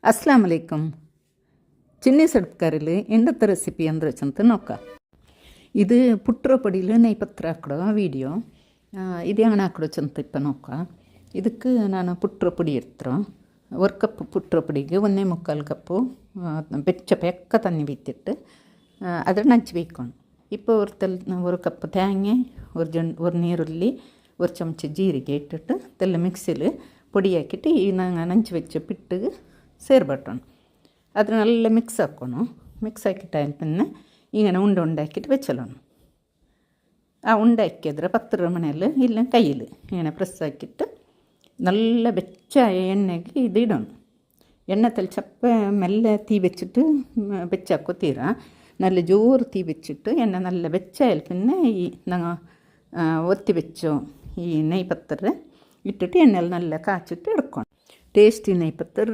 ಅಸ್ಲಾಂ ಅಲೈಕುಮ್. ಚಿನ್ನಿ ಸಡ್ಕರಿಲಿ ಎಂಡತ್ತ recipe ಅಂದ್ರೆ ಚಂತ ನೋಕ. ಇದು ಪುಟ್ರ ಪಡಿಲು ನೈಪತ್ರ ಹಾಕಡೋ video. ಇದು ಹಣ ಹಾಕಡೋ ಚಂತ ಇಪ್ಪ ನೋಕ. ಇದಕ್ಕೆ ನಾನು ಪುಟ್ರ ಪುಡಿ ಇರ್ತರೋ 1 ಕಪ್ ಪುಟ್ರ ಪುಡಿಗೆ 1.25 ಕಪ್ಪು ಬೆಚ್ಚ ಪೆಕ್ಕ ತಣ್ಣಿ ಬಿತ್ತಿಟ್ಟು ಅದರ ನಂಚು ಬೇಯ್ಕೊಂಡು இப்போ ஒரு கப்பு தேங்காய் ஒரு நீருள்ளி 1 ಚಮಚ ಜೀರಿಗೆ ಇಟ್ಟಿಟ್ಟು ತೆಲ್ಲ ಮಿಕ್ಸಿಲಿ பொடி ஆக்கிட்டு நாங்கள் நஞ்சு வச்ச பிட்டுக்கு ಸೇರ್ಬಟ್ಟೋಣ. ಅದನ್ನ നല്ല ಮಿಕ್ಸ್ ಹಾಕೋಣ. ಮಿಕ್ಸ್ ಹಾಕಿಟ್ಟಾದ പിന്നെ ഇങ്ങനെ ಉಂಡೆ ಹಾಕಿಟ್ಟು വെച്ചലോಣ. ಆ ಉಂಡೆ ಹಾಕಿದ್ರೆ ಪತ್ತರ ಮನೆಯಲ್ಲಿ ಇಲ್ಲ ಕೈಯಲ್ಲಿ ಇങ്ങനെ ಪ್ರೆಸ್ ಹಾಕಿಟ್ಟು നല്ല ಬೆಚ್ಚ ಎಣ್ಣೆಗೆ ಇದು ಇಡೋಣ. ಎಣ್ಣೆ ತಲೆ ಚಪ್ಪ ಮೆಲ್ಲ തീ വെച്ചിട്ട് വെച്ചാക്കോತೀರ നല്ല ജോറ് തീ വെച്ചിട്ട് എണ്ണ നല്ല വെച്ചായാൽ പിന്നെ ഈ ഞങ്ങൾ ഒത്തി വെച്ചോ ഈ നെയ്പത്തറ് ഇട്ടിട്ട് എണ്ണയിൽ നല്ല കാച്ചിട്ട് എടുക്കണം. ടേസ്റ്റി നെയ്പത്തറ്